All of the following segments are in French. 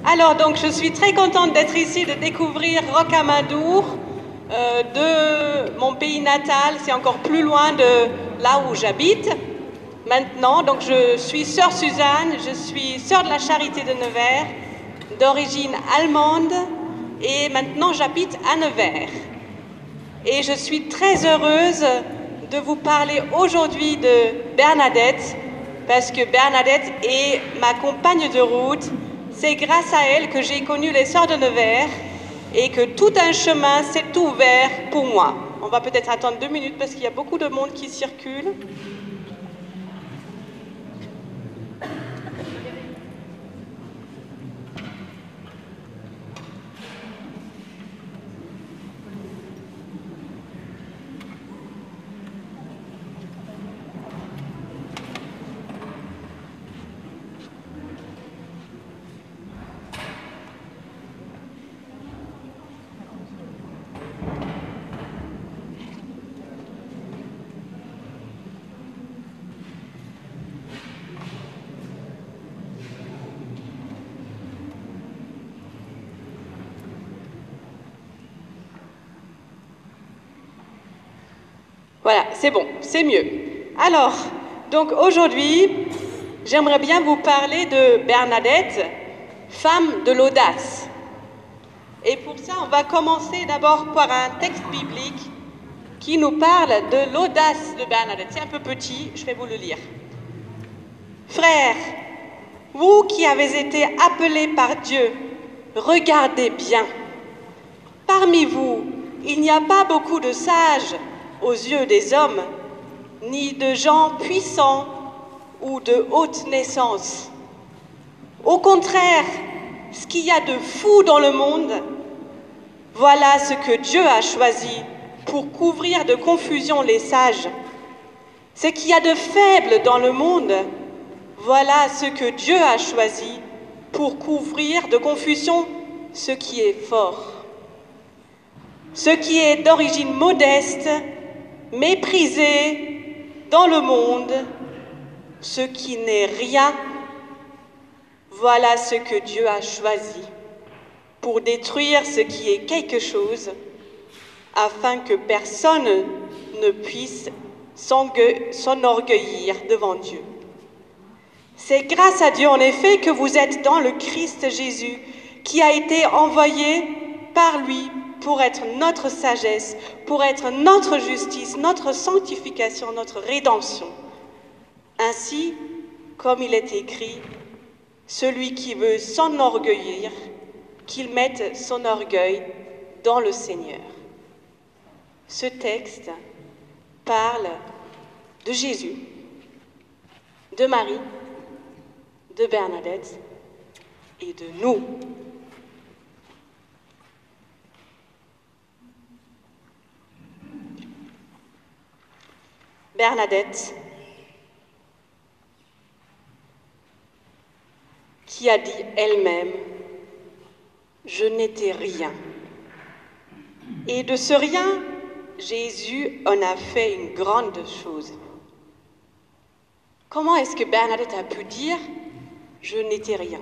Alors, donc, je suis très contente d'être ici, de découvrir Rocamadour, de mon pays natal. C'est encore plus loin de là où j'habite maintenant. Donc, je suis sœur Suzanne, je suis sœur de la Charité de Nevers, d'origine allemande, et maintenant j'habite à Nevers. Et je suis très heureuse de vous parler aujourd'hui de Bernadette, parce que Bernadette est ma compagne de route. C'est grâce à elle que j'ai connu les Sœurs de Nevers et que tout un chemin s'est ouvert pour moi. On va peut-être attendre 2 minutes parce qu'il y a beaucoup de monde qui circule. Voilà, c'est bon, c'est mieux. Alors, donc aujourd'hui, j'aimerais bien vous parler de Bernadette, femme de l'audace. Et pour ça, on va commencer d'abord par un texte biblique qui nous parle de l'audace de Bernadette. C'est un peu petit, je vais vous le lire. Frères, vous qui avez été appelés par Dieu, regardez bien. Parmi vous, il n'y a pas beaucoup de sages aux yeux des hommes, ni de gens puissants ou de haute naissance. Au contraire, ce qu'il y a de fou dans le monde, voilà ce que Dieu a choisi pour couvrir de confusion les sages. Ce qu'il y a de faible dans le monde, voilà ce que Dieu a choisi pour couvrir de confusion ce qui est fort. Ce qui est d'origine modeste, méprisé dans le monde, ce qui n'est rien, voilà ce que Dieu a choisi pour détruire ce qui est quelque chose, afin que personne ne puisse s'enorgueillir devant Dieu. C'est grâce à Dieu, en effet, que vous êtes dans le Christ Jésus, qui a été envoyé par lui pour être notre sagesse, pour être notre justice, notre sanctification, notre rédemption. Ainsi, comme il est écrit, celui qui veut s'enorgueillir, qu'il mette son orgueil dans le Seigneur. Ce texte parle de Jésus, de Marie, de Bernadette et de nous. Bernadette, qui a dit elle-même, je n'étais rien. Et de ce rien, Jésus en a fait une grande chose. Comment est-ce que Bernadette a pu dire, je n'étais rien?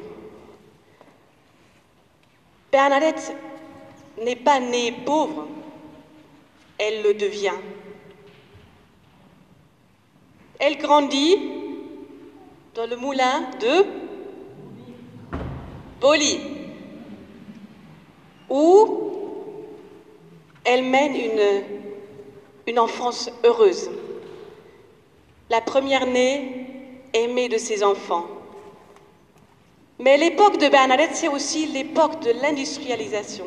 Bernadette n'est pas née pauvre, elle le devient. Elle grandit dans le moulin de Boli, où elle mène une enfance heureuse. La première-née, aimée de ses enfants. Mais l'époque de Bernadette, c'est aussi l'époque de l'industrialisation.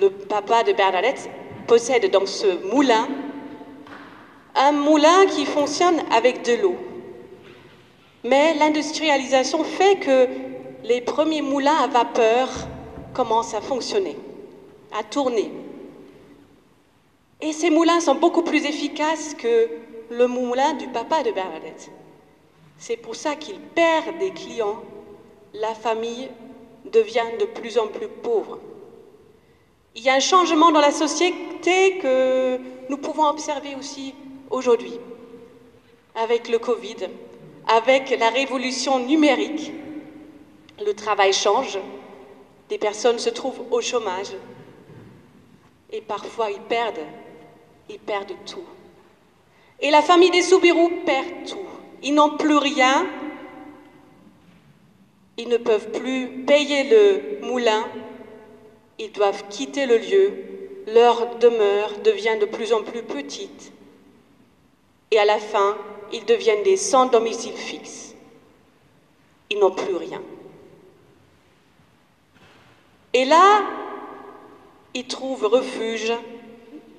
Le papa de Bernadette possède dans ce moulin un moulin qui fonctionne avec de l'eau. Mais l'industrialisation fait que les premiers moulins à vapeur commencent à fonctionner, à tourner. Et ces moulins sont beaucoup plus efficaces que le moulin du papa de Bernadette. C'est pour ça qu'il perd des clients. La famille devient de plus en plus pauvre. Il y a un changement dans la société que nous pouvons observer aussi aujourd'hui, avec le Covid, avec la révolution numérique. Le travail change, des personnes se trouvent au chômage et parfois ils perdent tout. Et la famille des Soubirous perd tout. Ils n'ont plus rien, ils ne peuvent plus payer le moulin, ils doivent quitter le lieu, leur demeure devient de plus en plus petite et à la fin, ils deviennent des sans domicile fixe. Ils n'ont plus rien. Et là, ils trouvent refuge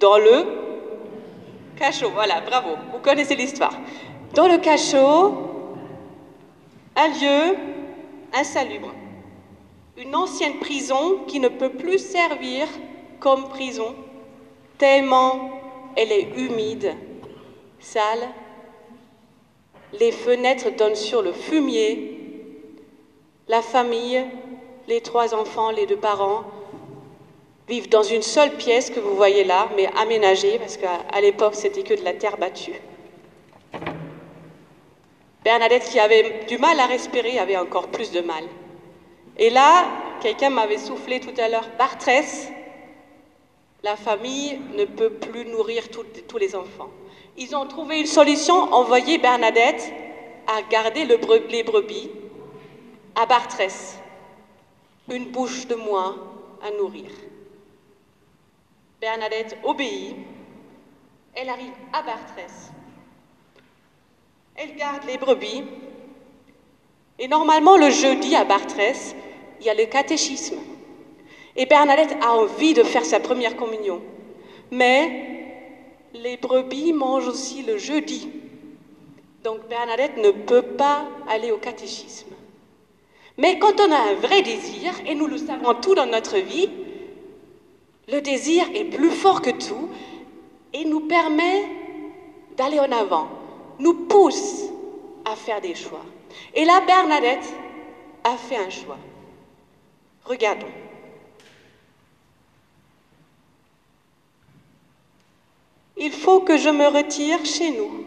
dans le cachot. Voilà, bravo, vous connaissez l'histoire. Dans le cachot, un lieu insalubre. Une ancienne prison qui ne peut plus servir comme prison, tellement elle est humide, sale. Les fenêtres donnent sur le fumier. La famille, les 3 enfants, les 2 parents, vivent dans une seule pièce que vous voyez là, mais aménagée, parce qu'à l'époque, c'était que de la terre battue. Bernadette, qui avait du mal à respirer, avait encore plus de mal. Et là, quelqu'un m'avait soufflé tout à l'heure, Bartrès, la famille ne peut plus nourrir tous les enfants. Ils ont trouvé une solution, envoyer Bernadette à garder les brebis à Bartrès. Une bouche de moins à nourrir. Bernadette obéit, elle arrive à Bartrès, elle garde les brebis, et normalement le jeudi à Bartrès, il y a le catéchisme. Et Bernadette a envie de faire sa première communion, mais les brebis mangent aussi le jeudi. Donc Bernadette ne peut pas aller au catéchisme. Mais quand on a un vrai désir, et nous le savons tout dans notre vie, le désir est plus fort que tout et nous permet d'aller en avant, nous pousse à faire des choix. Et là, Bernadette a fait un choix. Regardons. Il faut que je me retire chez nous.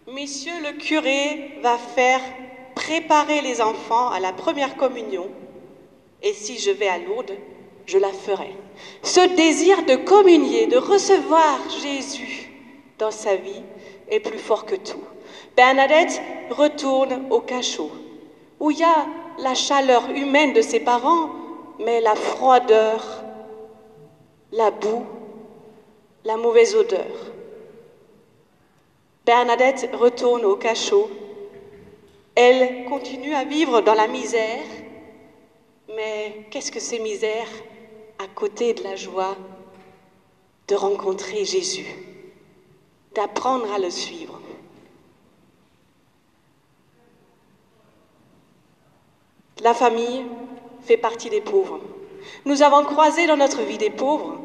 Monsieur le curé va faire préparer les enfants à la première communion. Et si je vais à Lourdes, je la ferai. Ce désir de communier, de recevoir Jésus dans sa vie est plus fort que tout. Bernadette retourne au cachot, où il y a la chaleur humaine de ses parents, mais la froideur, la boue, la mauvaise odeur. Bernadette retourne au cachot. Elle continue à vivre dans la misère, mais qu'est-ce que ces misères à côté de la joie de rencontrer Jésus, d'apprendre à le suivre. La famille fait partie des pauvres. Nous avons croisé dans notre vie des pauvres,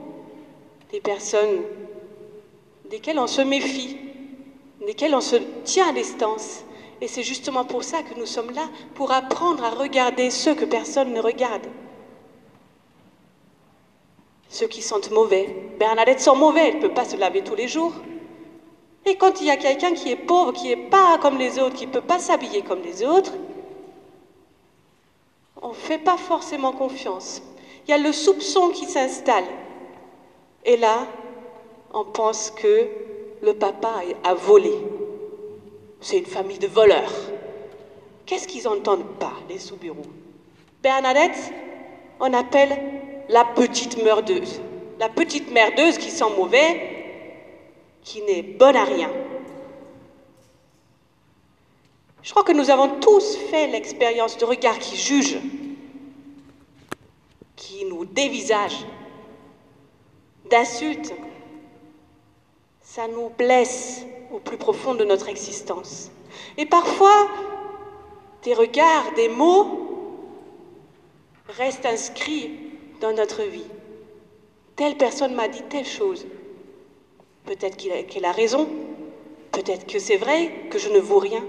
des personnes desquelles on se méfie, desquelles on se tient à distance. Et c'est justement pour ça que nous sommes là, pour apprendre à regarder ceux que personne ne regarde. Ceux qui sentent mauvais. Bernadette sent mauvais, elle ne peut pas se laver tous les jours. Et quand il y a quelqu'un qui est pauvre, qui n'est pas comme les autres, qui ne peut pas s'habiller comme les autres, on ne fait pas forcément confiance. Il y a le soupçon qui s'installe. Et là, on pense que le papa a volé. C'est une famille de voleurs. Qu'est-ce qu'ils n'entendent pas, les Soubirous? Bernadette, on appelle la petite merdeuse. La petite merdeuse qui sent mauvais, qui n'est bonne à rien. Je crois que nous avons tous fait l'expérience de regards qui jugent, qui nous dévisagent, d'insultes. Ça nous blesse au plus profond de notre existence. Et parfois, des regards, des mots restent inscrits dans notre vie. Telle personne m'a dit telle chose. Peut-être qu'elle a raison. Peut-être que c'est vrai que je ne vaux rien.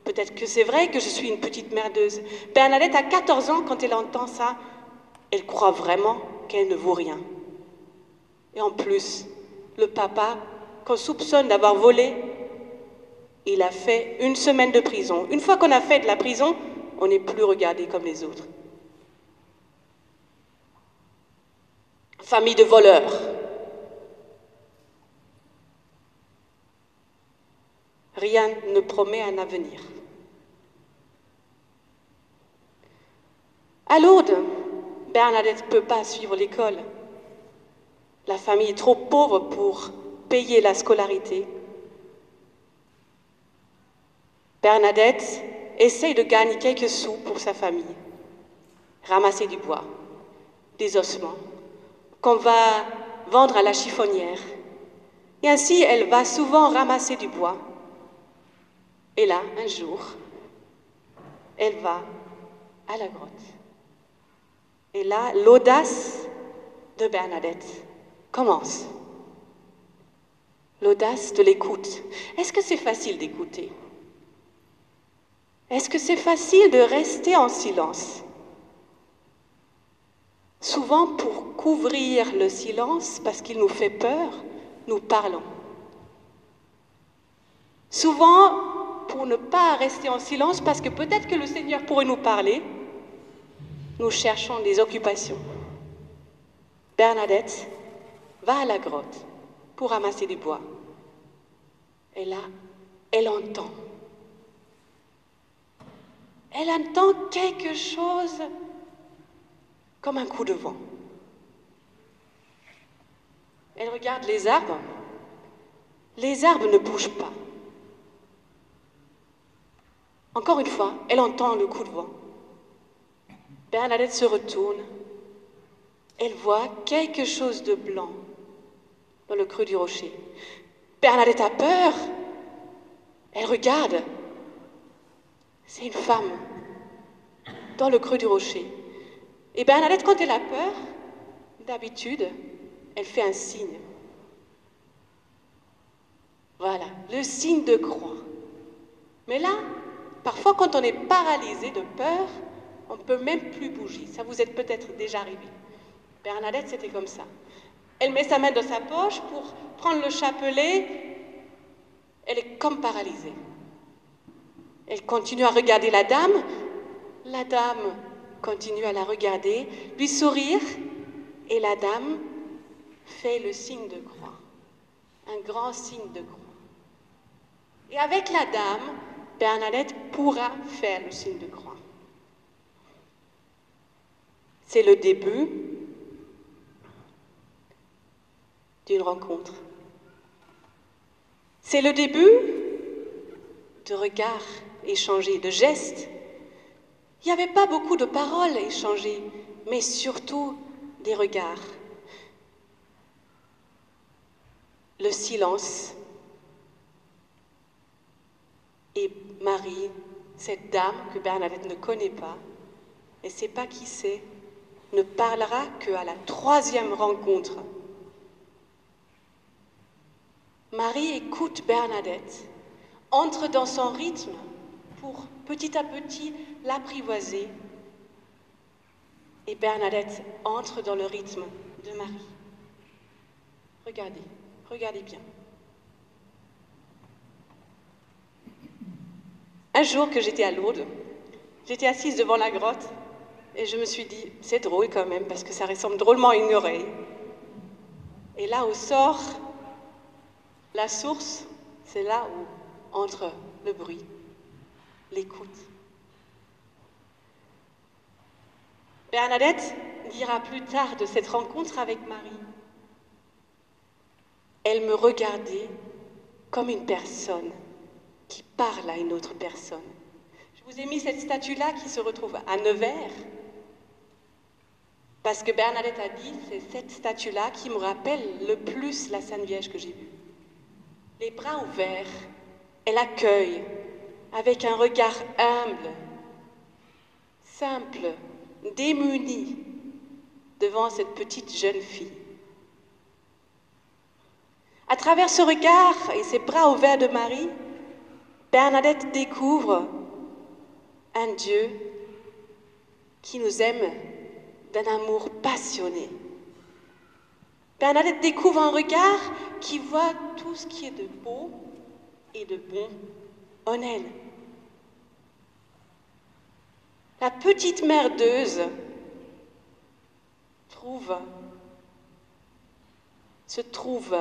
Peut-être que c'est vrai que je suis une petite merdeuse. Bernadette a 14 ans, quand elle entend ça, elle croit vraiment qu'elle ne vaut rien. Et en plus, le papa, qu'on soupçonne d'avoir volé, il a fait 1 semaine de prison. Une fois qu'on a fait de la prison, on n'est plus regardé comme les autres. Famille de voleurs. Rien ne promet un avenir. À Lourdes, Bernadette ne peut pas suivre l'école. La famille est trop pauvre pour payer la scolarité. Bernadette essaye de gagner quelques sous pour sa famille. Ramasser du bois, des ossements, qu'on va vendre à la chiffonnière. Et ainsi, elle va souvent ramasser du bois. Et là, un jour, elle va à la grotte. Et là, l'audace de Bernadette commence. L'audace de l'écoute. Est-ce que c'est facile d'écouter? Est-ce que c'est facile de rester en silence? Souvent, pour couvrir le silence, parce qu'il nous fait peur, nous parlons. Souvent, pour ne pas rester en silence, parce que peut-être que le Seigneur pourrait nous parler, nous cherchons des occupations. Bernadette va à la grotte pour ramasser du bois. Et là, elle entend. Elle entend quelque chose comme un coup de vent. Elle regarde les arbres. Les arbres ne bougent pas. Encore une fois, elle entend le coup de vent. Bernadette se retourne. Elle voit quelque chose de blanc dans le creux du rocher. Bernadette a peur. Elle regarde. C'est une femme dans le creux du rocher. Et Bernadette, quand elle a peur, d'habitude, elle fait un signe. Voilà, le signe de croix. Mais là, parfois, quand on est paralysé de peur, on ne peut même plus bouger. Ça vous est peut-être déjà arrivé. Bernadette, c'était comme ça. Elle met sa main dans sa poche pour prendre le chapelet. Elle est comme paralysée. Elle continue à regarder la dame. La dame continue à la regarder, lui sourire. Et la dame fait le signe de croix. Un grand signe de croix. Et avec la dame, Bernadette pourra faire le signe de croix. C'est le début d'une rencontre. C'est le début de regards échangés, de gestes. Il n'y avait pas beaucoup de paroles échangées, mais surtout des regards. Le silence. Et Marie, cette dame que Bernadette ne connaît pas, elle ne sait pas qui c'est, ne parlera qu'à la 3e rencontre. Marie écoute Bernadette, entre dans son rythme pour petit à petit l'apprivoiser. Et Bernadette entre dans le rythme de Marie. Regardez, regardez bien. Un jour que j'étais à Lourdes, j'étais assise devant la grotte et je me suis dit, c'est drôle quand même parce que ça ressemble drôlement à une oreille. Et là où sort la source, c'est là où entre le bruit, l'écoute. Bernadette dira plus tard de cette rencontre avec Marie, elle me regardait comme une personne qui parle à une autre personne. Je vous ai mis cette statue-là qui se retrouve à Nevers, parce que Bernadette a dit, c'est cette statue-là qui me rappelle le plus la Sainte Vierge que j'ai vue. Les bras ouverts, elle accueille avec un regard humble, simple, démunie devant cette petite jeune fille. À travers ce regard et ces bras ouverts de Marie, Bernadette découvre un Dieu qui nous aime d'un amour passionné. Bernadette découvre un regard qui voit tout ce qui est de beau et de bon en elle. la petite merdeuse se trouve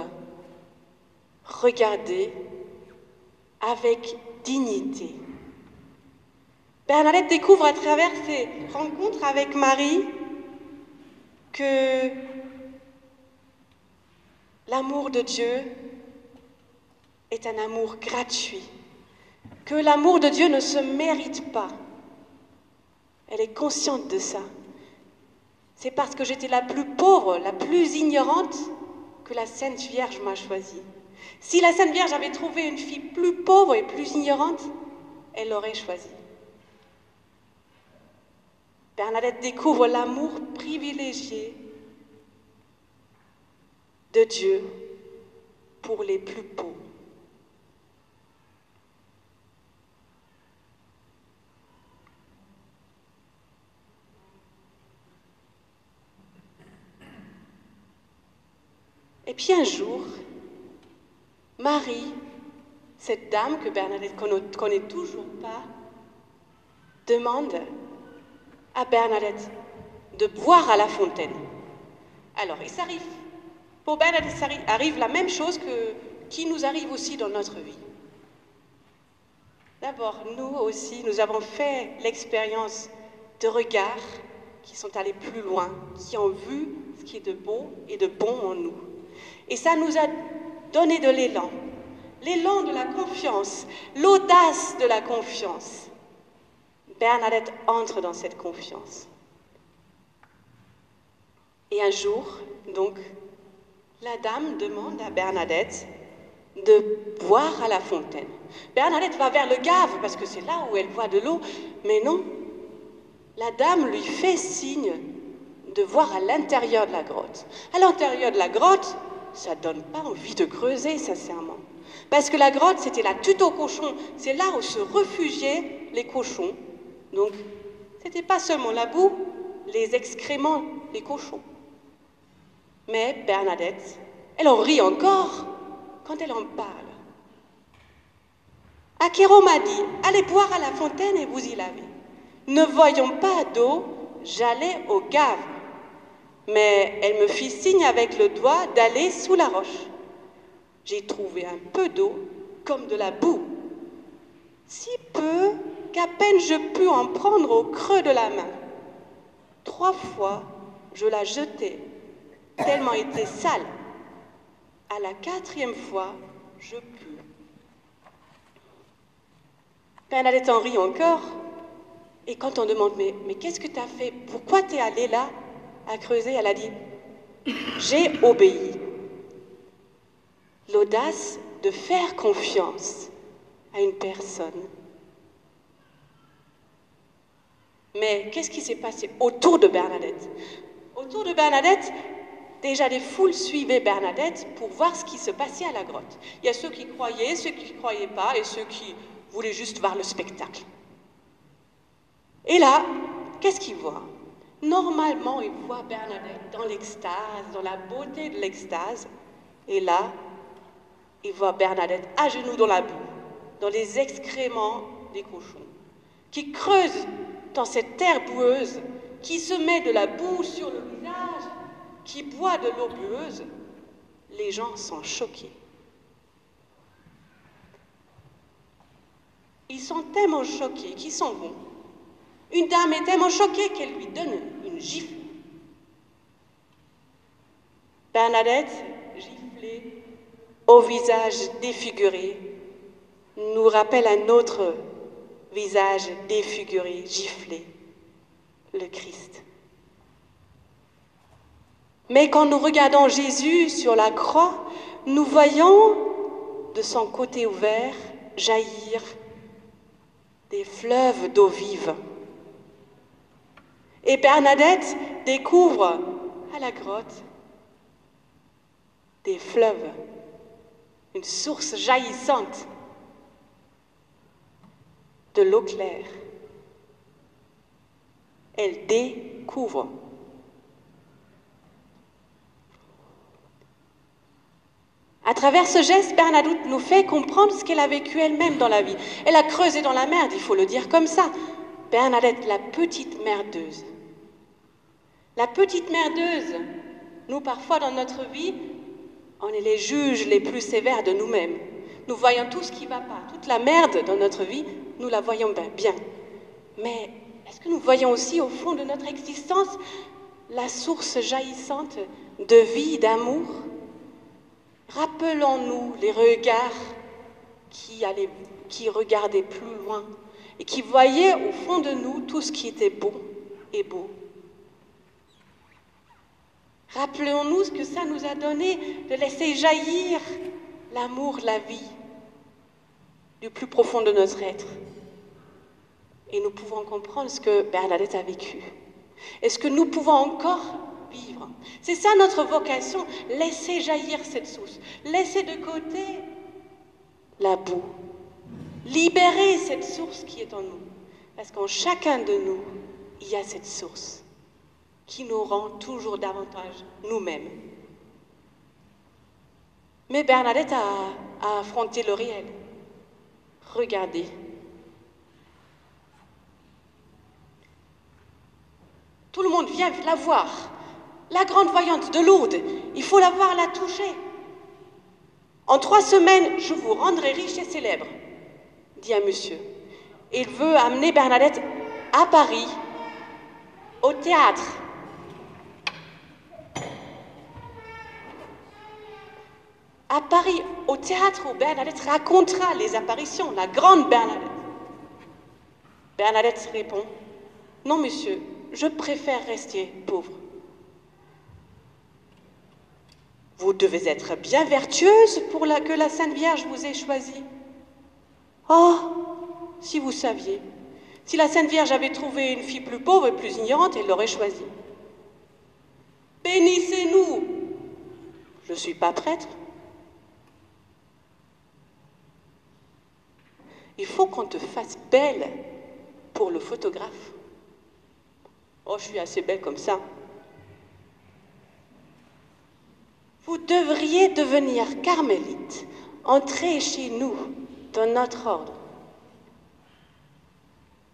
regardée avec dignité. Bernadette découvre à travers ses rencontres avec Marie que l'amour de Dieu est un amour gratuit, que l'amour de Dieu ne se mérite pas. Elle est consciente de ça. C'est parce que j'étais la plus pauvre, la plus ignorante, que la Sainte Vierge m'a choisie. Si la Sainte Vierge avait trouvé une fille plus pauvre et plus ignorante, elle l'aurait choisie. Bernadette découvre l'amour privilégié de Dieu pour les plus pauvres. Et puis un jour, Marie, cette dame que Bernadette ne connaît toujours pas, demande à Bernadette de boire à la fontaine. Alors, il s'arrive, pour Bernadette, ça arrive la même chose qui nous arrive aussi dans notre vie. D'abord, nous aussi, nous avons fait l'expérience de regards qui sont allés plus loin, qui ont vu ce qui est de beau et de bon en nous. Et ça nous a donné de l'élan de la confiance, l'audace de la confiance. Bernadette entre dans cette confiance. Et un jour, donc, la dame demande à Bernadette de boire à la fontaine. Bernadette va vers le gave, parce que c'est là où elle voit de l'eau, mais non, la dame lui fait signe de voir à l'intérieur de la grotte. À l'intérieur de la grotte, ça ne donne pas envie de creuser, sincèrement. Parce que la grotte, c'était la tutte aux cochons. C'est là où se réfugiaient les cochons. Donc, ce n'était pas seulement la boue, les excréments des cochons. Mais Bernadette, elle en rit encore quand elle en parle. Acquéro m'a dit, allez boire à la fontaine et vous y lavez. Ne voyant pas d'eau, j'allais au gave. Mais elle me fit signe avec le doigt d'aller sous la roche. J'ai trouvé un peu d'eau, comme de la boue, si peu qu'à peine je pus en prendre au creux de la main. 3 fois, je la jetai, tellement était sale. À la 4e fois, je pus. Bernadette en rit encore, et quand on demande, mais qu'est-ce que tu as fait? Pourquoi tu es allée là à creuser? Elle a dit, j'ai obéi. L'audace de faire confiance à une personne. Mais qu'est-ce qui s'est passé autour de Bernadette? Autour de Bernadette, déjà des foules suivaient Bernadette pour voir ce qui se passait à la grotte. Il y a ceux qui croyaient, ceux qui ne croyaient pas et ceux qui voulaient juste voir le spectacle. Et là, qu'est-ce qu'ils voient? Normalement, ils voient Bernadette dans l'extase, dans la beauté de l'extase. Et là, ils voient Bernadette à genoux dans la boue, dans les excréments des cochons, qui creuse dans cette terre boueuse, qui se met de la boue sur le visage, qui boit de l'eau bueuse. Les gens sont choqués. Ils sont tellement choqués qu'ils s'en vont. Une dame est tellement choquée qu'elle lui donne une gifle. Bernadette, giflée, au visage défiguré, nous rappelle un autre visage défiguré, giflé, le Christ. Mais quand nous regardons Jésus sur la croix, nous voyons de son côté ouvert jaillir des fleuves d'eau vive. Et Bernadette découvre à la grotte des fleuves, une source jaillissante de l'eau claire. Elle découvre. À travers ce geste, Bernadette nous fait comprendre ce qu'elle a vécu elle-même dans la vie. Elle a creusé dans la merde, il faut le dire comme ça. Bernadette, la petite merdeuse. La petite merdeuse, nous parfois dans notre vie, on est les juges les plus sévères de nous-mêmes. Nous voyons tout ce qui ne va pas, toute la merde dans notre vie, nous la voyons bien. Mais est-ce que nous voyons aussi au fond de notre existence la source jaillissante de vie, d'amour? Rappelons-nous les regards qui regardaient plus loin et qui voyaient au fond de nous tout ce qui était bon et beau. Rappelons-nous ce que ça nous a donné de laisser jaillir l'amour, la vie, du plus profond de notre être. Et nous pouvons comprendre ce que Bernadette a vécu. Et ce que nous pouvons encore vivre. C'est ça notre vocation, laisser jaillir cette source. Laisser de côté la boue. Libérer cette source qui est en nous. Parce qu'en chacun de nous, il y a cette source qui nous rend toujours davantage nous-mêmes. Mais Bernadette a affronté le réel. Regardez. Tout le monde vient la voir. La grande voyante de Lourdes, il faut la voir, la toucher. En 3 semaines, je vous rendrai riche et célèbre, dit un monsieur. Il veut amener Bernadette à Paris, au théâtre. À Paris, au théâtre où Bernadette racontera les apparitions, la grande Bernadette. Bernadette répond, « Non, monsieur, je préfère rester pauvre. » Vous devez être bien vertueuse pour que la Sainte Vierge vous ait choisie. Oh, si vous saviez, si la Sainte Vierge avait trouvé une fille plus pauvre et plus ignorante, elle l'aurait choisie. Bénissez-nous. Je ne suis pas prêtre. Il faut qu'on te fasse belle pour le photographe. Oh, je suis assez belle comme ça. Vous devriez devenir carmélite, entrer chez nous, dans notre ordre.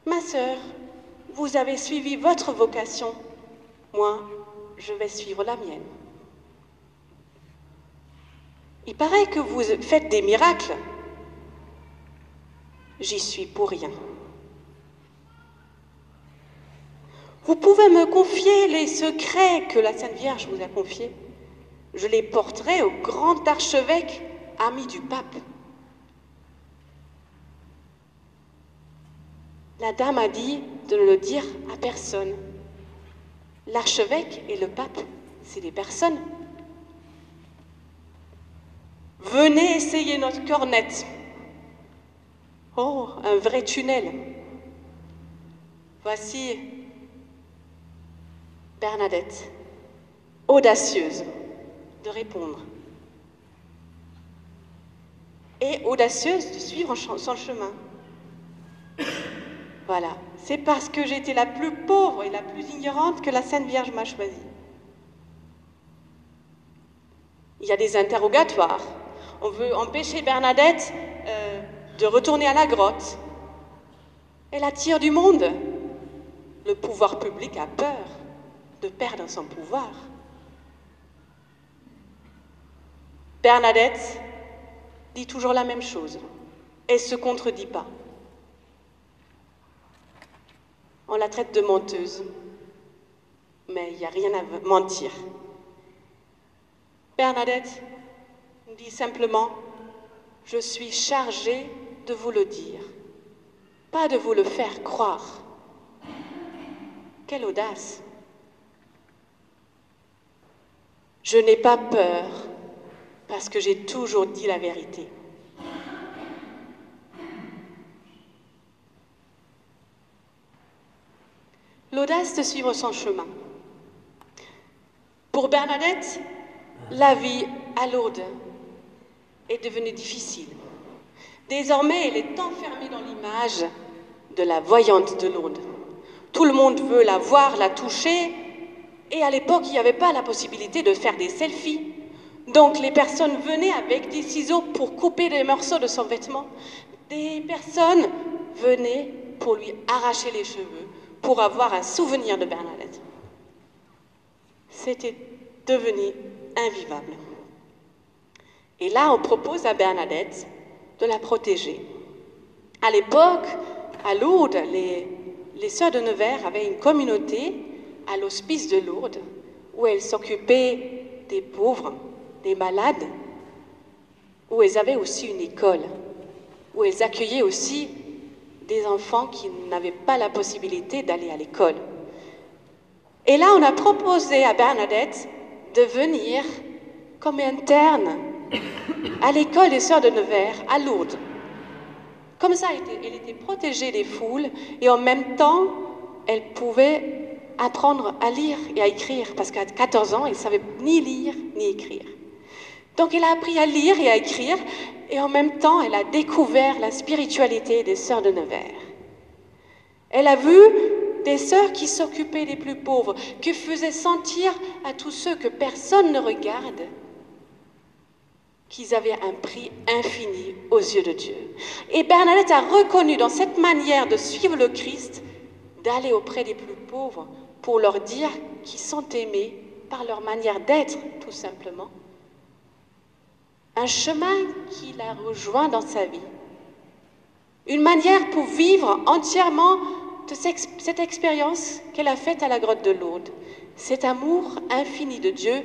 Ma sœur, vous avez suivi votre vocation, moi, je vais suivre la mienne. Il paraît que vous faites des miracles. J'y suis pour rien. Vous pouvez me confier les secrets que la Sainte Vierge vous a confiés. Je les porterai au grand archevêque, ami du pape. La dame a dit de ne le dire à personne. L'archevêque et le pape, c'est des personnes. Venez essayer notre cornette. Oh, un vrai tunnel. Voici Bernadette, audacieuse de répondre et audacieuse de suivre son chemin. Voilà, c'est parce que j'étais la plus pauvre et la plus ignorante que la Sainte Vierge m'a choisie. Il y a des interrogatoires. On veut empêcher Bernadette de retourner à la grotte. Elle attire du monde. Le pouvoir public a peur de perdre son pouvoir. Bernadette dit toujours la même chose. Elle ne se contredit pas. On la traite de menteuse, mais il n'y a rien à mentir. Bernadette dit simplement « Je suis chargée de vous le dire, pas de vous le faire croire. » Quelle audace! Je n'ai pas peur parce que j'ai toujours dit la vérité. L'audace de suivre son chemin. Pour Bernadette, la vie à Lourdes est devenue difficile. Désormais, elle est enfermée dans l'image de la voyante de Lourdes. Tout le monde veut la voir, la toucher, et à l'époque, il n'y avait pas la possibilité de faire des selfies. Donc, les personnes venaient avec des ciseaux pour couper des morceaux de son vêtement. Des personnes venaient pour lui arracher les cheveux, pour avoir un souvenir de Bernadette. C'était devenu invivable. Et là, on propose à Bernadette de la protéger. À l'époque, à Lourdes, les sœurs de Nevers avaient une communauté à l'hospice de Lourdes où elles s'occupaient des pauvres, des malades, où elles avaient aussi une école, où elles accueillaient aussi des enfants qui n'avaient pas la possibilité d'aller à l'école. Et là, on a proposé à Bernadette de venir comme interne à l'école des sœurs de Nevers, à Lourdes. Comme ça, elle était protégée des foules et en même temps, elle pouvait apprendre à lire et à écrire parce qu'à 14 ans, elle ne savait ni lire ni écrire. Donc elle a appris à lire et à écrire et en même temps, elle a découvert la spiritualité des sœurs de Nevers. Elle a vu des sœurs qui s'occupaient des plus pauvres, qui faisaient sentir à tous ceux que personne ne regarde qu'ils avaient un prix infini aux yeux de Dieu. Et Bernadette a reconnu dans cette manière de suivre le Christ, d'aller auprès des plus pauvres pour leur dire qu'ils sont aimés par leur manière d'être, tout simplement. Un chemin qu'il a rejoint dans sa vie. Une manière pour vivre entièrement de cette expérience qu'elle a faite à la grotte de Lourdes. Cet amour infini de Dieu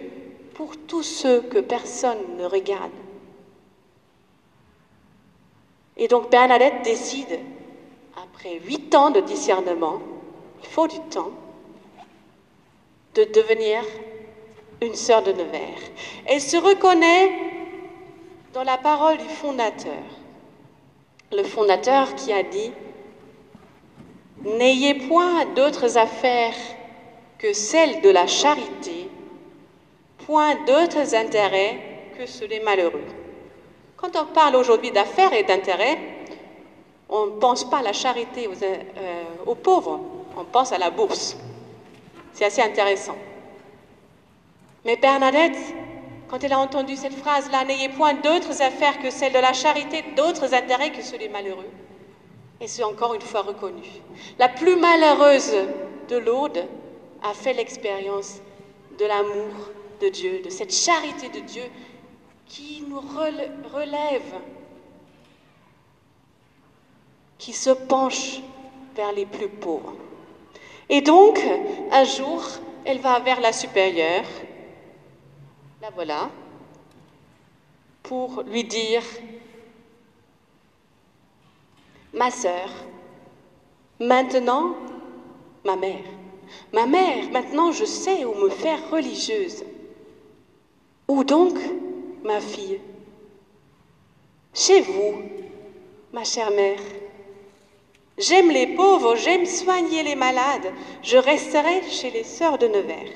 pour tous ceux que personne ne regarde. Et donc Bernadette décide, après 8 ans de discernement, il faut du temps, de devenir une sœur de Nevers. Elle se reconnaît dans la parole du fondateur. Le fondateur qui a dit « N'ayez point d'autres affaires que celles de la charité, point d'autres intérêts que ceux des malheureux. » Quand on parle aujourd'hui d'affaires et d'intérêts, on ne pense pas à la charité aux pauvres, on pense à la bourse. C'est assez intéressant. Mais Bernadette, quand elle a entendu cette phrase-là, « N'ayez point d'autres affaires que celles de la charité, d'autres intérêts que ceux des malheureux », elle s'est encore une fois reconnue. La plus malheureuse de Lourdes a fait l'expérience de l'amour de Dieu, de cette charité de Dieu qui nous relève, qui se penche vers les plus pauvres. Et donc, un jour, elle va vers la supérieure, la voilà, pour lui dire « Ma sœur, maintenant, ma mère, maintenant je sais où me faire religieuse. Où donc, ma fille? Chez vous, ma chère mère. J'aime les pauvres, j'aime soigner les malades, je resterai chez les sœurs de Nevers. »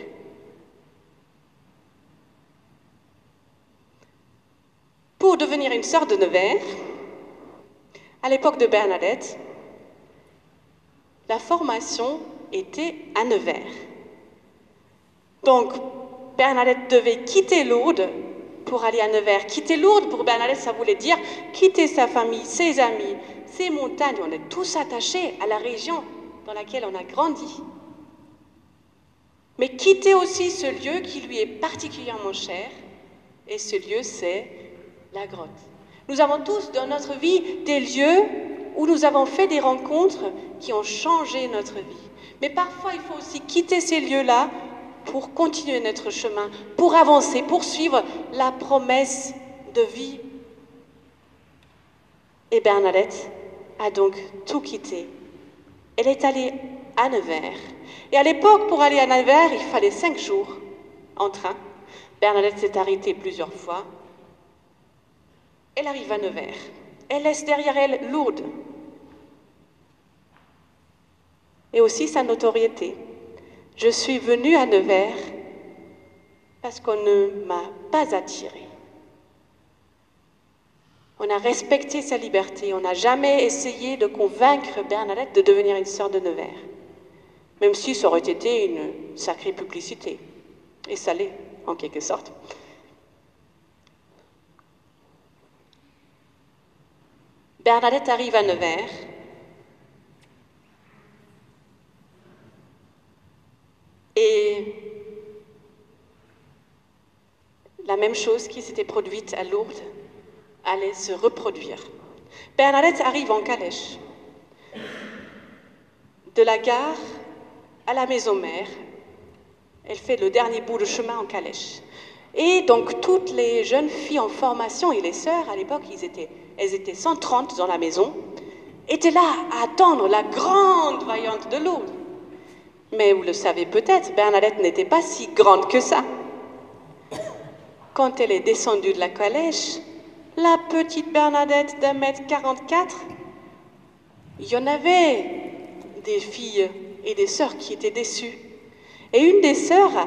Pour devenir une sœur de Nevers, à l'époque de Bernadette, la formation était à Nevers. Donc, Bernadette devait quitter Lourdes pour aller à Nevers. Quitter Lourdes, pour Bernadette, ça voulait dire quitter sa famille, ses amis, ses montagnes. On est tous attachés à la région dans laquelle on a grandi. Mais quitter aussi ce lieu qui lui est particulièrement cher, et ce lieu, c'est la grotte. Nous avons tous dans notre vie des lieux où nous avons fait des rencontres qui ont changé notre vie. Mais parfois, il faut aussi quitter ces lieux-là pour continuer notre chemin, pour avancer, pour suivre la promesse de vie. Et Bernadette a donc tout quitté. Elle est allée à Nevers. Et à l'époque, pour aller à Nevers, il fallait 5 jours en train. Bernadette s'est arrêtée plusieurs fois. Elle arrive à Nevers. Elle laisse derrière elle Lourdes. Et aussi sa notoriété. Je suis venue à Nevers parce qu'on ne m'a pas attirée. On a respecté sa liberté. On n'a jamais essayé de convaincre Bernadette de devenir une sœur de Nevers. Même si ça aurait été une sacrée publicité. Et ça l'est, en quelque sorte. Bernadette arrive à Nevers même chose qui s'était produite à Lourdes allait se reproduire. Bernadette arrive en calèche. De la gare à la maison mère, elle fait le dernier bout de chemin en calèche. Et donc toutes les jeunes filles en formation et les sœurs, à l'époque, elles étaient 130 dans la maison, étaient là à attendre la grande vaillante de Lourdes. Mais vous le savez peut-être, Bernadette n'était pas si grande que ça. Quand elle est descendue de la calèche, la petite Bernadette d'1,44 m, il y en avait des filles et des sœurs qui étaient déçues. Et une des sœurs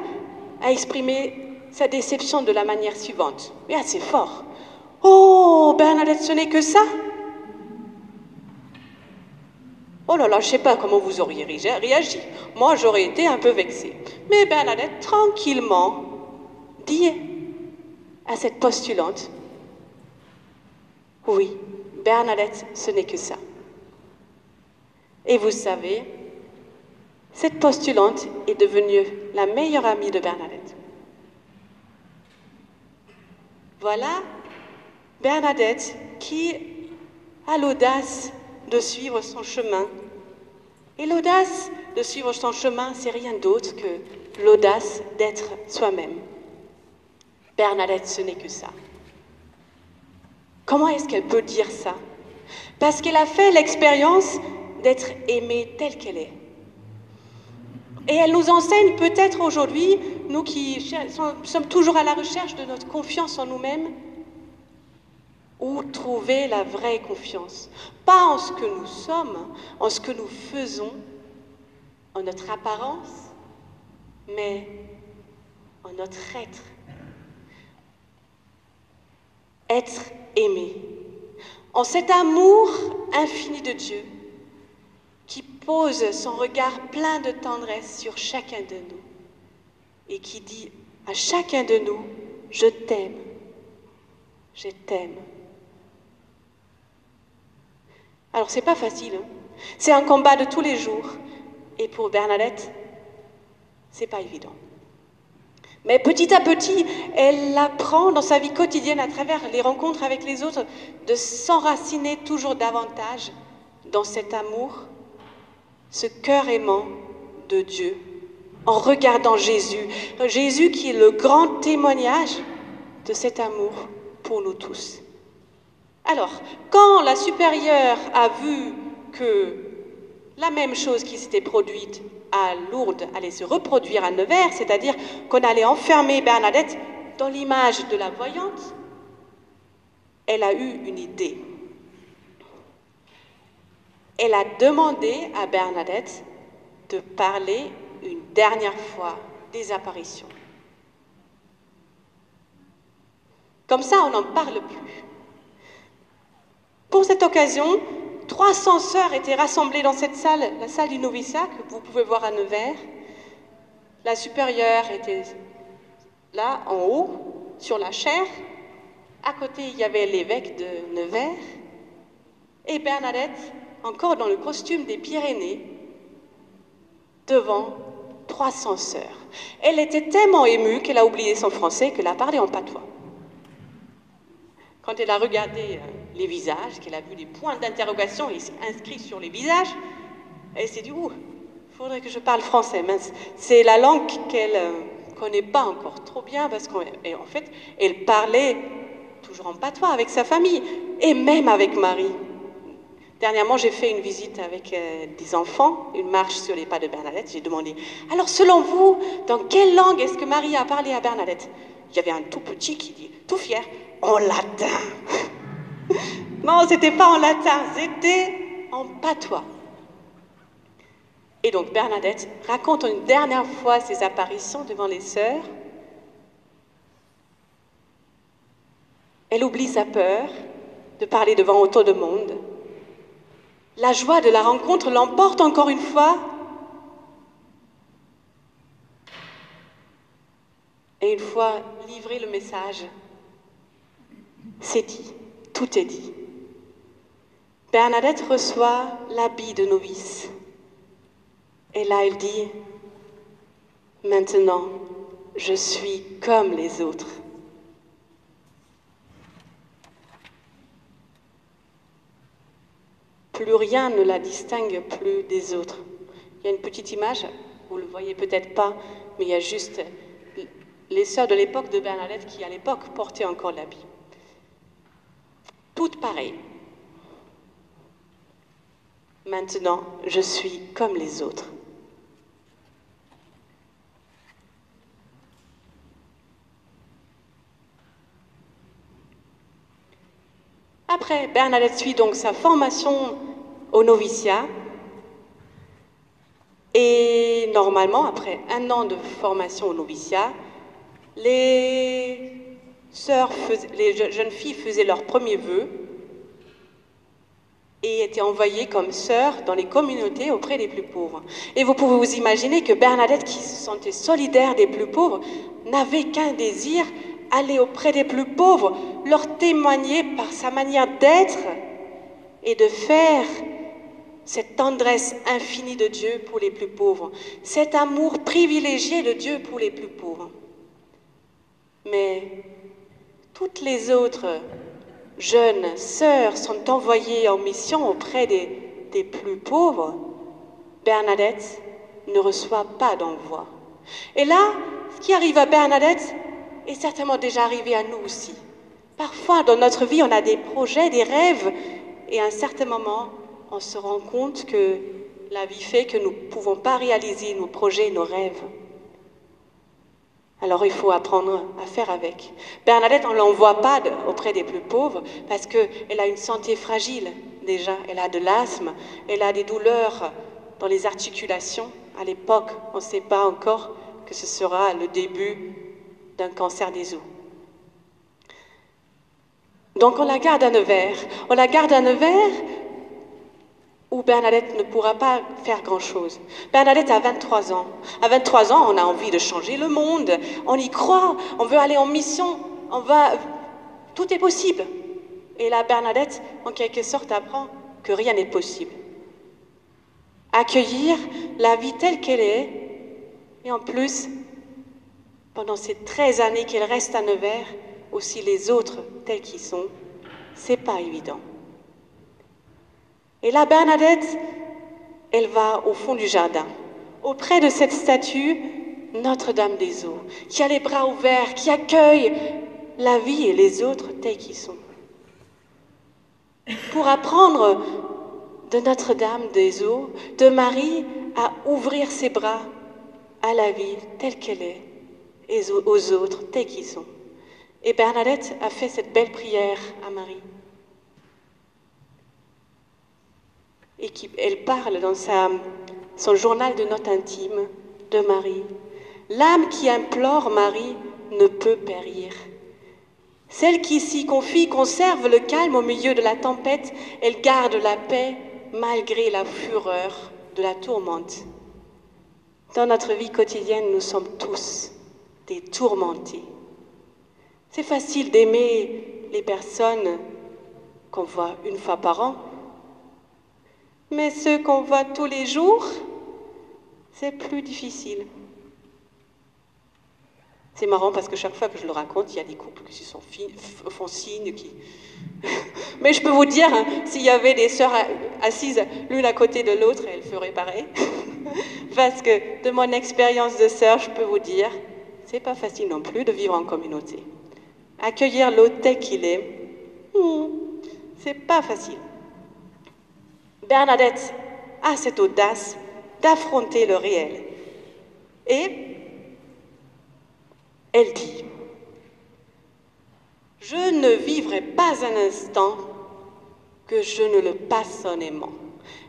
a exprimé sa déception de la manière suivante, mais assez fort. « Oh, Bernadette, ce n'est que ça !» Oh là là, je ne sais pas comment vous auriez réagi. Moi, j'aurais été un peu vexée. Mais Bernadette, tranquillement, dit à cette postulante, « Oui, Bernadette, ce n'est que ça. » Et vous savez, cette postulante est devenue la meilleure amie de Bernadette. Voilà Bernadette qui a l'audace de suivre son chemin. Et l'audace de suivre son chemin, c'est rien d'autre que l'audace d'être soi-même. Bernadette, ce n'est que ça. Comment est-ce qu'elle peut dire ça? Parce qu'elle a fait l'expérience d'être aimée telle qu'elle est. Et elle nous enseigne peut-être aujourd'hui, nous qui sommes toujours à la recherche de notre confiance en nous-mêmes, où trouver la vraie confiance. Pas en ce que nous sommes, en ce que nous faisons, en notre apparence, mais en notre être. Être aimé. En cet amour infini de Dieu, qui pose son regard plein de tendresse sur chacun de nous et qui dit à chacun de nous, je t'aime, je t'aime. Alors c'est pas facile, hein. C'est un combat de tous les jours et pour Bernadette, c'est pas évident. Mais petit à petit, elle apprend dans sa vie quotidienne à travers les rencontres avec les autres de s'enraciner toujours davantage dans cet amour, ce cœur aimant de Dieu, en regardant Jésus. Jésus qui est le grand témoignage de cet amour pour nous tous. Alors, quand la supérieure a vu que la même chose qui s'était produite à Lourdes allait se reproduire à Nevers, c'est-à-dire qu'on allait enfermer Bernadette dans l'image de la voyante, elle a eu une idée. Elle a demandé à Bernadette de parler une dernière fois des apparitions. Comme ça, on n'en parle plus. Pour cette occasion, 300 sœurs étaient rassemblées dans cette salle, la salle du noviciat, que vous pouvez voir à Nevers. La supérieure était là, en haut, sur la chaire. À côté, il y avait l'évêque de Nevers. Et Bernadette, encore dans le costume des Pyrénées, devant 300 sœurs. Elle était tellement émue qu'elle a oublié son français, qu'elle a parlé en patois. Quand elle a regardé les visages, qu'elle a vu les points d'interrogation inscrits sur les visages, elle s'est dit, il faudrait que je parle français. C'est la langue qu'elle ne connaît pas encore trop bien, parce qu'en fait, elle parlait toujours en patois avec sa famille, et même avec Marie. Dernièrement, j'ai fait une visite avec des enfants, une marche sur les pas de Bernadette. J'ai demandé, alors selon vous, dans quelle langue est-ce que Marie a parlé à Bernadette? Il y avait un tout petit qui dit, tout fier, en latin. Non, c'était pas en latin, c'était en patois. Et donc Bernadette raconte une dernière fois ses apparitions devant les sœurs. Elle oublie sa peur de parler devant autant de monde. La joie de la rencontre l'emporte encore une fois. Et une fois livré le message, c'est dit, tout est dit. Bernadette reçoit l'habit de novice. Et là, elle dit, maintenant, je suis comme les autres. plus rien ne la distingue plus des autres. Il y a une petite image, vous ne le voyez peut-être pas, mais il y a juste les sœurs de l'époque de Bernadette qui, à l'époque, portaient encore l'habit. Toutes pareilles. Maintenant, je suis comme les autres. Après, Bernadette suit donc sa formation au noviciat. Et normalement, après 1 an de formation au noviciat, les jeunes filles faisaient leur premier vœu et étaient envoyées comme sœurs dans les communautés auprès des plus pauvres. Et vous pouvez vous imaginer que Bernadette, qui se sentait solidaire des plus pauvres, n'avait qu'un désir, aller auprès des plus pauvres, leur témoigner par sa manière d'être et de faire cette tendresse infinie de Dieu pour les plus pauvres, cet amour privilégié de Dieu pour les plus pauvres. Mais toutes les autres jeunes sœurs sont envoyées en mission auprès des plus pauvres. Bernadette ne reçoit pas d'envoi. Et là, ce qui arrive à Bernadette est certainement déjà arrivé à nous aussi. Parfois, dans notre vie, on a des projets, des rêves, et à un certain moment, on se rend compte que la vie fait que nous ne pouvons pas réaliser nos projets, nos rêves. Alors il faut apprendre à faire avec. Bernadette, on ne l'envoie pas auprès des plus pauvres parce qu'elle a une santé fragile déjà. Elle a de l'asthme, elle a des douleurs dans les articulations. À l'époque, on ne sait pas encore que ce sera le début d'un cancer des os. Donc on la garde à Nevers. On la garde à Nevers où Bernadette ne pourra pas faire grand-chose. Bernadette a 23 ans. À 23 ans, on a envie de changer le monde. On y croit, on veut aller en mission, tout est possible. Et là, Bernadette, en quelque sorte, apprend que rien n'est possible. Accueillir la vie telle qu'elle est, et en plus, pendant ces 13 années qu'elle reste à Nevers, aussi les autres tels qu'ils sont, c'est pas évident. Et là, Bernadette, elle va au fond du jardin, auprès de cette statue Notre-Dame des Eaux, qui a les bras ouverts, qui accueille la vie et les autres tels qu'ils sont. Pour apprendre de Notre-Dame des Eaux, de Marie, à ouvrir ses bras à la vie telle qu'elle est, et aux autres tels qu'ils sont. Et Bernadette a fait cette belle prière à Marie. Et elle parle dans son journal de notes intimes de Marie. L'âme qui implore Marie ne peut périr. Celle qui s'y confie conserve le calme au milieu de la tempête, elle garde la paix malgré la fureur de la tourmente. Dans notre vie quotidienne, nous sommes tous des tourmentés. C'est facile d'aimer les personnes qu'on voit 1 fois par an, mais ceux qu'on voit tous les jours, c'est plus difficile. C'est marrant parce que chaque fois que je le raconte, il y a des couples qui font signe. Mais je peux vous dire, hein, s'il y avait des sœurs assises l'une à côté de l'autre, elles feraient pareil. Parce que de mon expérience de sœur, je peux vous dire, c'est pas facile non plus de vivre en communauté. Accueillir l'autre tel qu'il est, c'est pas facile. Bernadette a cette audace d'affronter le réel. Et elle dit, « Je ne vivrai pas un instant que je ne le passe en aimant. »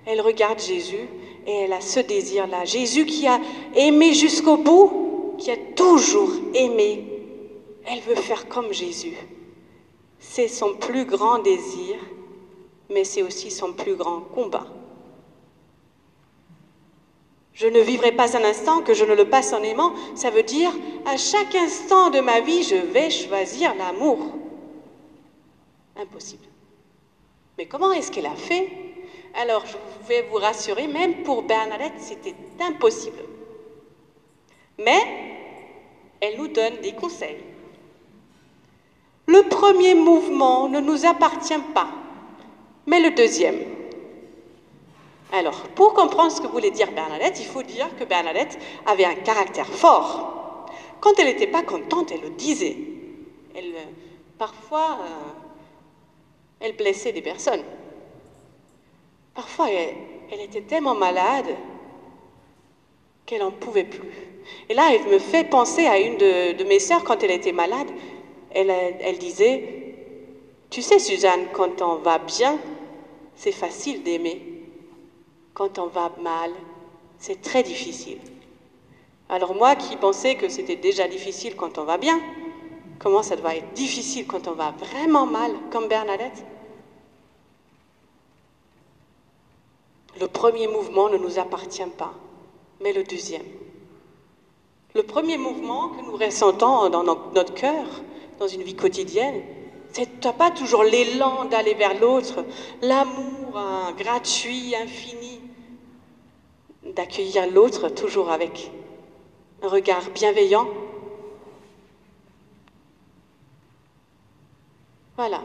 Elle regarde Jésus et elle a ce désir-là. Jésus qui a aimé jusqu'au bout, qui a toujours aimé, elle veut faire comme Jésus. C'est son plus grand désir, mais c'est aussi son plus grand combat. Je ne vivrai pas un instant que je ne le passe en aimant. Ça veut dire, à chaque instant de ma vie, je vais choisir l'amour. Impossible. Mais comment est-ce qu'elle a fait? Alors, je vais vous rassurer, même pour Bernadette, c'était impossible. Mais, elle nous donne des conseils. Le premier mouvement ne nous appartient pas, mais le deuxième. Alors, pour comprendre ce que voulait dire Bernadette, il faut dire que Bernadette avait un caractère fort. Quand elle n'était pas contente, elle le disait. Parfois, elle blessait des personnes. Parfois, elle était tellement malade qu'elle n'en pouvait plus. Et là, elle me fait penser à une de mes sœurs quand elle était malade. Elle disait, tu sais Suzanne, quand on va bien, c'est facile d'aimer. Quand on va mal, c'est très difficile. Alors moi qui pensais que c'était déjà difficile quand on va bien, comment ça doit être difficile quand on va vraiment mal, comme Bernadette? Le premier mouvement ne nous appartient pas, mais le deuxième. Le premier mouvement que nous ressentons dans notre cœur, dans une vie quotidienne, tu n'as pas toujours l'élan d'aller vers l'autre, l'amour gratuit, infini, d'accueillir l'autre toujours avec un regard bienveillant. Voilà.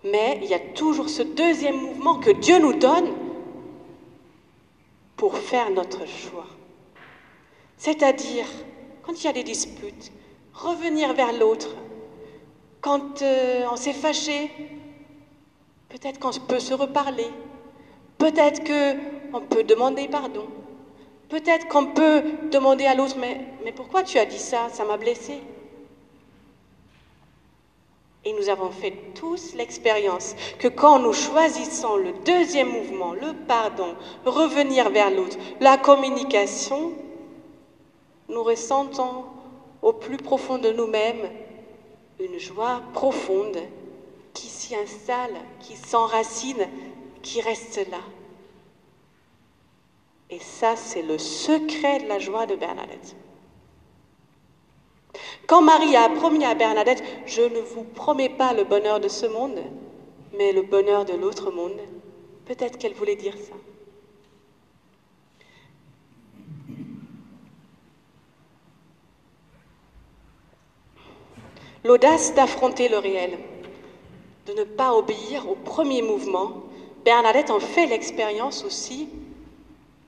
Mais il y a toujours ce deuxième mouvement que Dieu nous donne pour faire notre choix. C'est-à-dire, quand il y a des disputes, revenir vers l'autre. Quand on s'est fâché, peut-être qu'on peut se reparler. Peut-être qu'on peut demander pardon. Peut-être qu'on peut demander à l'autre, mais pourquoi tu as dit ça? Ça m'a blessé. Et nous avons fait tous l'expérience que quand nous choisissons le deuxième mouvement, le pardon, revenir vers l'autre, la communication, nous ressentons au plus profond de nous-mêmes une joie profonde qui s'y installe, qui s'enracine, qui reste là. Et ça, c'est le secret de la joie de Bernadette. Quand Marie a promis à Bernadette, je ne vous promets pas le bonheur de ce monde, mais le bonheur de l'autre monde, peut-être qu'elle voulait dire ça. L'audace d'affronter le réel, de ne pas obéir au premier mouvement. Bernadette en fait l'expérience aussi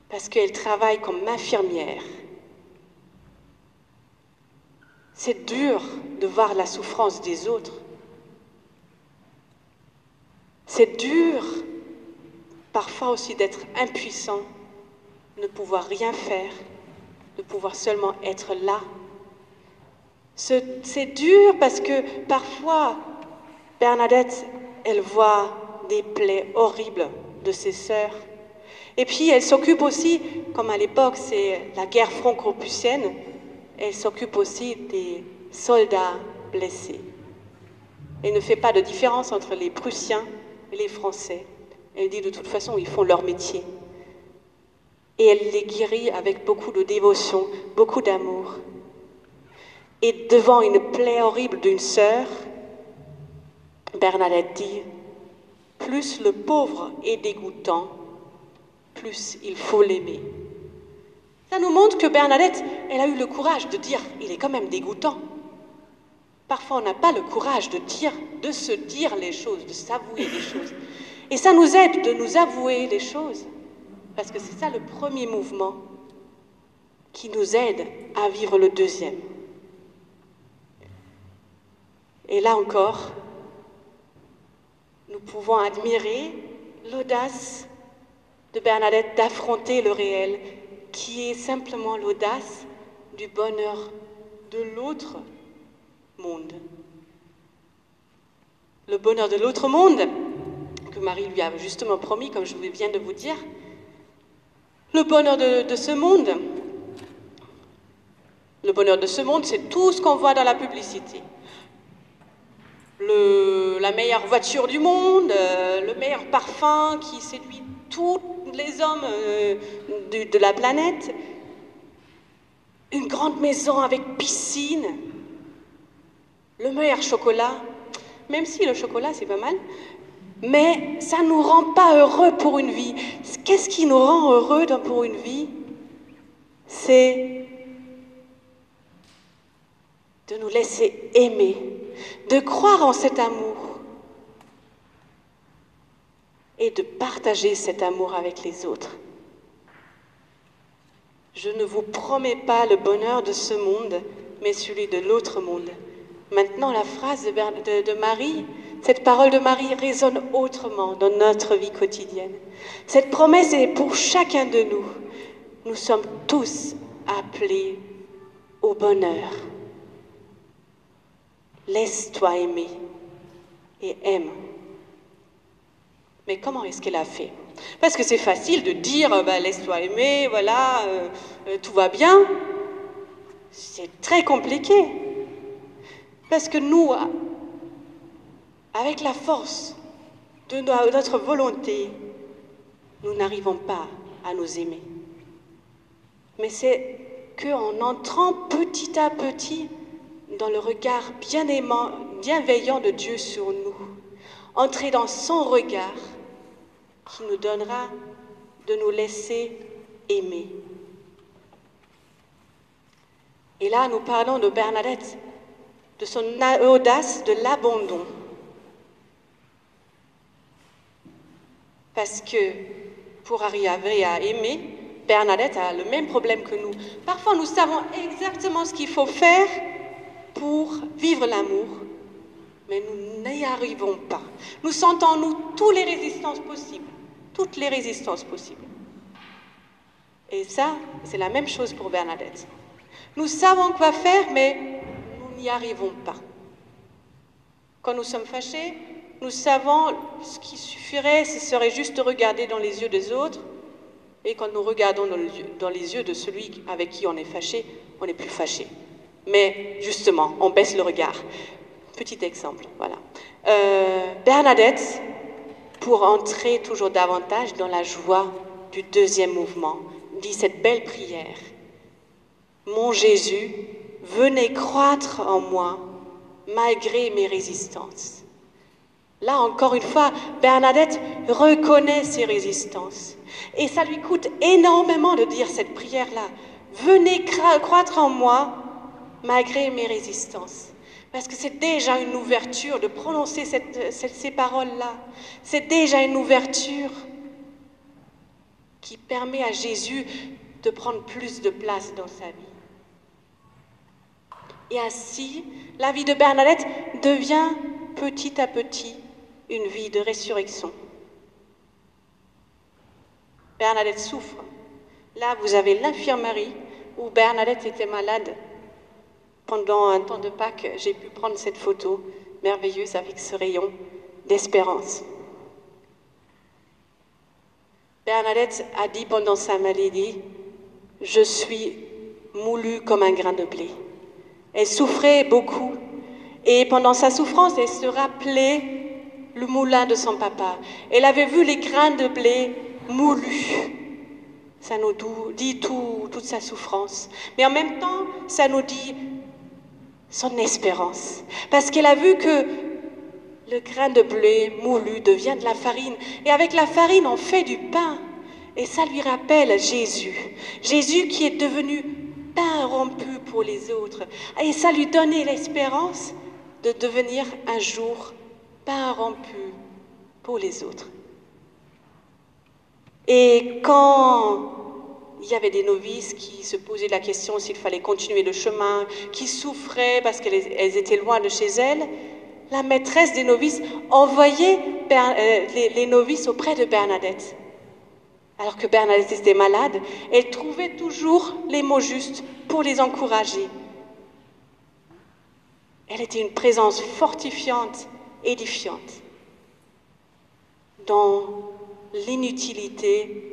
parce qu'elle travaille comme infirmière. C'est dur de voir la souffrance des autres. C'est dur parfois aussi d'être impuissant, ne pouvoir rien faire, de pouvoir seulement être là. C'est dur parce que parfois, Bernadette, elle voit des plaies horribles de ses sœurs. Et puis, elle s'occupe aussi, comme à l'époque, c'est la guerre franco-prussienne, elle s'occupe aussi des soldats blessés. Elle ne fait pas de différence entre les Prussiens et les Français. Elle dit de toute façon, ils font leur métier. Et elle les guérit avec beaucoup de dévotion, beaucoup d'amour. Et devant une plaie horrible d'une sœur, Bernadette dit, plus le pauvre est dégoûtant, plus il faut l'aimer. Ça nous montre que Bernadette, elle a eu le courage de dire, il est quand même dégoûtant. Parfois, on n'a pas le courage de se dire les choses, de s'avouer les choses. Et ça nous aide de nous avouer les choses, parce que c'est ça le premier mouvement qui nous aide à vivre le deuxième. Et là encore, nous pouvons admirer l'audace de Bernadette d'affronter le réel, qui est simplement l'audace du bonheur de l'autre monde. Le bonheur de l'autre monde, que Marie lui a justement promis, comme je viens de vous dire. Le bonheur de ce monde, c'est tout ce qu'on voit dans la publicité. La meilleure voiture du monde, le meilleur parfum qui séduit tous les hommes de la planète, une grande maison avec piscine, le meilleur chocolat, même si le chocolat c'est pas mal, mais ça ne nous rend pas heureux pour une vie. Qu'est-ce qui nous rend heureux pour une vie? C'est de nous laisser aimer, de croire en cet amour. et de partager cet amour avec les autres. Je ne vous promets pas le bonheur de ce monde, mais celui de l'autre monde. Maintenant, la phrase de Marie, cette parole de Marie résonne autrement dans notre vie quotidienne. Cette promesse est pour chacun de nous. Nous sommes tous appelés au bonheur. Laisse-toi aimer et aime. Mais comment est-ce qu'elle a fait? Parce que c'est facile de dire laisse-toi aimer, voilà, tout va bien. C'est très compliqué. Parce que nous, avec la force de notre volonté, nous n'arrivons pas à nous aimer. Mais c'est qu'en entrant petit à petit dans le regard bienveillant de Dieu sur nous, entrer dans son regard qui nous donnera de nous laisser aimer. Et là, nous parlons de Bernadette, de son audace, de l'abandon. Parce que pour arriver à aimer, Bernadette a le même problème que nous. Parfois, nous savons exactement ce qu'il faut faire pour vivre l'amour, mais nous n'y arrivons pas. Nous sentons en nous toutes les résistances possibles. Et ça, c'est la même chose pour Bernadette. Nous savons quoi faire, mais nous n'y arrivons pas. Quand nous sommes fâchés, nous savons ce qui suffirait, ce serait juste de regarder dans les yeux des autres. Et quand nous regardons dans les yeux de celui avec qui on est fâché, on n'est plus fâché. Mais justement, on baisse le regard. Petit exemple, voilà. Bernadette, pour entrer toujours davantage dans la joie du deuxième mouvement, dit cette belle prière. Mon Jésus, venez croître en moi malgré mes résistances. Là, encore une fois, Bernadette reconnaît ses résistances. Et ça lui coûte énormément de dire cette prière-là. Venez croître en moi malgré mes résistances. Parce que c'est déjà une ouverture de prononcer ces paroles-là. C'est déjà une ouverture qui permet à Jésus de prendre plus de place dans sa vie. Et ainsi, la vie de Bernadette devient petit à petit une vie de résurrection. Bernadette souffre. Là, vous avez l'infirmerie où Bernadette était malade. Pendant un temps de Pâques, j'ai pu prendre cette photo merveilleuse avec ce rayon d'espérance. Bernadette a dit pendant sa maladie, « Je suis moulue comme un grain de blé ». Elle souffrait beaucoup et pendant sa souffrance, elle se rappelait le moulin de son papa. Elle avait vu les grains de blé moulus. Ça nous dit toute sa souffrance. Mais en même temps, ça nous dit son espérance. Parce qu'elle a vu que le grain de blé moulu devient de la farine. Et avec la farine, on fait du pain. Et ça lui rappelle Jésus. Jésus qui est devenu pain rompu pour les autres. Et ça lui donnait l'espérance de devenir un jour pain rompu pour les autres. Et quand il y avait des novices qui se posaient la question s'il fallait continuer le chemin, qui souffraient parce qu'elles étaient loin de chez elles, la maîtresse des novices envoyait les novices auprès de Bernadette. Alors que Bernadette était malade, elle trouvait toujours les mots justes pour les encourager. Elle était une présence fortifiante, édifiante, dans l'inutilité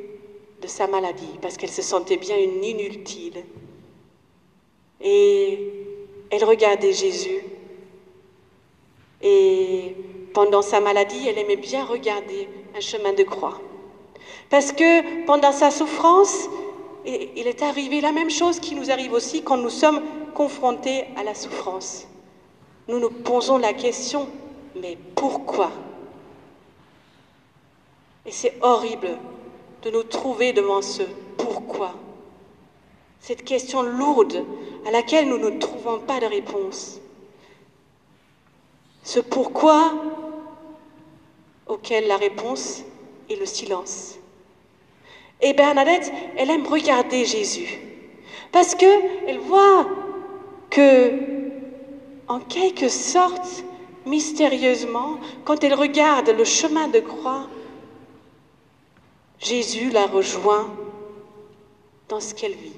de sa maladie, parce qu'elle se sentait bien une inutile. Et elle regardait Jésus. Et pendant sa maladie, elle aimait bien regarder un chemin de croix. Parce que pendant sa souffrance, il est arrivé la même chose qui nous arrive aussi quand nous sommes confrontés à la souffrance. Nous nous posons la question, mais pourquoi? Et c'est horrible de nous trouver devant ce pourquoi. Cette question lourde à laquelle nous ne trouvons pas de réponse. Ce pourquoi auquel la réponse et le silence. Et Bernadette, elle aime regarder Jésus parce qu'elle voit que, en quelque sorte, mystérieusement, quand elle regarde le chemin de croix, Jésus la rejoint dans ce qu'elle vit.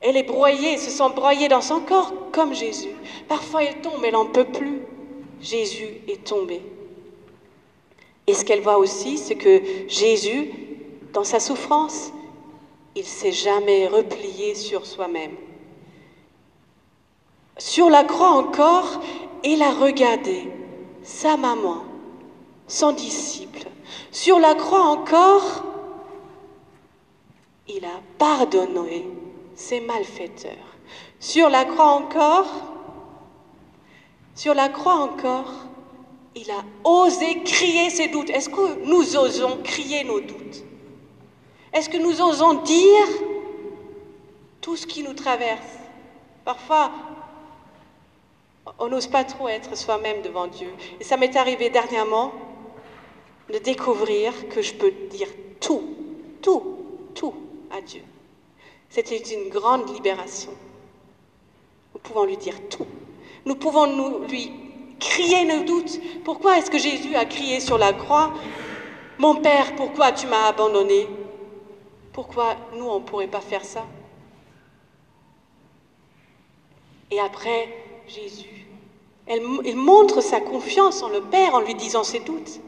Elle est broyée, se sent broyée dans son corps comme Jésus. Parfois elle tombe, elle n'en peut plus. Jésus est tombé. Et ce qu'elle voit aussi, c'est que Jésus, dans sa souffrance, il ne s'est jamais replié sur soi-même. Sur la croix encore, il a regardé sa maman, son disciple. Sur la croix encore, il a pardonné ses malfaiteurs. Sur la croix encore, il a osé crier ses doutes. Est-ce que nous osons crier nos doutes? Est-ce que nous osons dire tout ce qui nous traverse? Parfois, on n'ose pas trop être soi-même devant Dieu. Et ça m'est arrivé dernièrement de découvrir que je peux dire tout à Dieu. C'était une grande libération. Nous pouvons lui dire tout. Nous pouvons lui crier nos doutes. Pourquoi est-ce que Jésus a crié sur la croix, « Mon Père, pourquoi tu m'as abandonné ?» Pourquoi nous, on ne pourrait pas faire ça? Et après, Jésus, il montre sa confiance en le Père en lui disant ses doutes.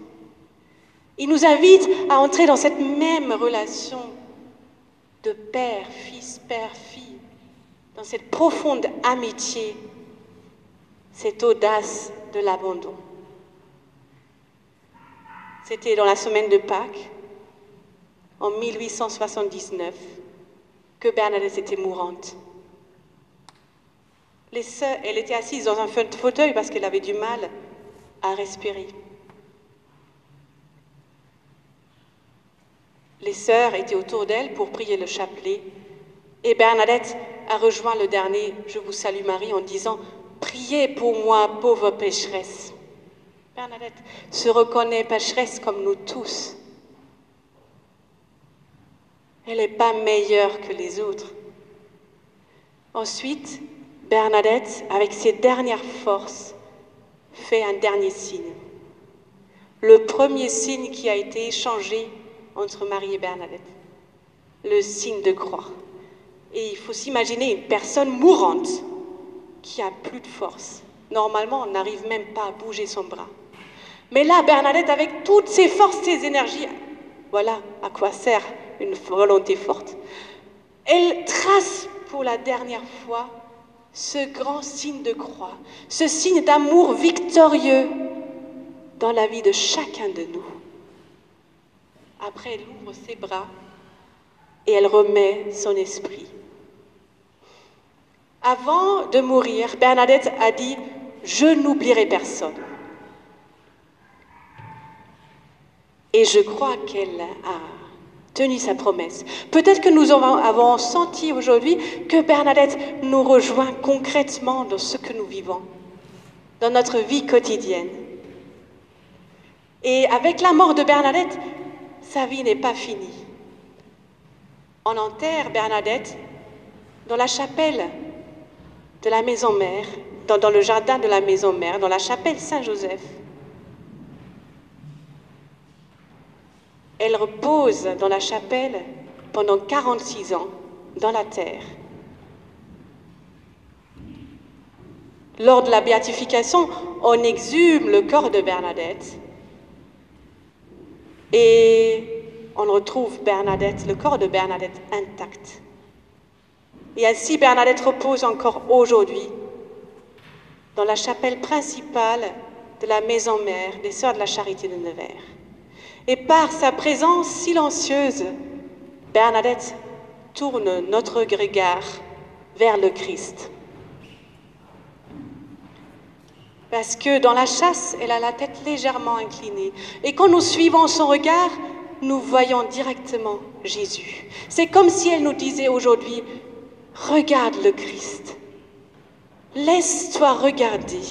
Il nous invite à entrer dans cette même relation de père-fils, père-fille, dans cette profonde amitié, cette audace de l'abandon. C'était dans la semaine de Pâques, en 1879, que Bernadette était mourante. Elle était assise dans un fauteuil parce qu'elle avait du mal à respirer. Les sœurs étaient autour d'elle pour prier le chapelet et Bernadette a rejoint le dernier « Je vous salue Marie » en disant « Priez pour moi, pauvre pécheresse ». Bernadette se reconnaît pécheresse comme nous tous. Elle n'est pas meilleure que les autres. Ensuite, Bernadette, avec ses dernières forces, fait un dernier signe. Le premier signe qui a été échangé entre Marie et Bernadette. Le signe de croix. Et il faut s'imaginer une personne mourante qui a plus de force. Normalement, on n'arrive même pas à bouger son bras. Mais là, Bernadette, avec toutes ses forces, ses énergies, voilà à quoi sert une volonté forte. Elle trace pour la dernière fois ce grand signe de croix, ce signe d'amour victorieux dans la vie de chacun de nous. Après, elle ouvre ses bras et elle remet son esprit. Avant de mourir, Bernadette a dit « Je n'oublierai personne ». Et je crois qu'elle a tenu sa promesse. Peut-être que nous avons senti aujourd'hui que Bernadette nous rejoint concrètement dans ce que nous vivons, dans notre vie quotidienne. Et avec la mort de Bernadette, sa vie n'est pas finie. On enterre Bernadette dans la chapelle de la maison mère, dans le jardin de la maison mère, dans la chapelle Saint-Joseph. Elle repose dans la chapelle pendant 46 ans, dans la terre. Lors de la béatification, on exhume le corps de Bernadette et on retrouve Bernadette, le corps de Bernadette intact. Et ainsi, Bernadette repose encore aujourd'hui dans la chapelle principale de la maison mère des Sœurs de la Charité de Nevers. Et par sa présence silencieuse, Bernadette tourne notre regard vers le Christ. Parce que dans la chasse, elle a la tête légèrement inclinée. Et quand nous suivons son regard, nous voyons directement Jésus. C'est comme si elle nous disait aujourd'hui, « Regarde le Christ, laisse-toi regarder,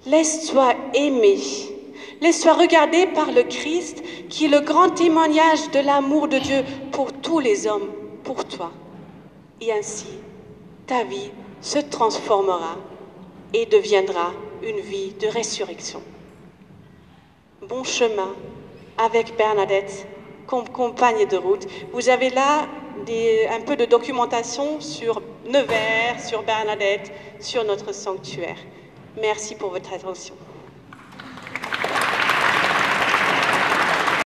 laisse-toi aimer. » Laisse-toi regarder par le Christ, qui est le grand témoignage de l'amour de Dieu pour tous les hommes, pour toi. Et ainsi, ta vie se transformera et deviendra une vie de résurrection. Bon chemin avec Bernadette comme compagne de route. Vous avez là un peu de documentation sur Nevers, sur Bernadette, sur notre sanctuaire. Merci pour votre attention.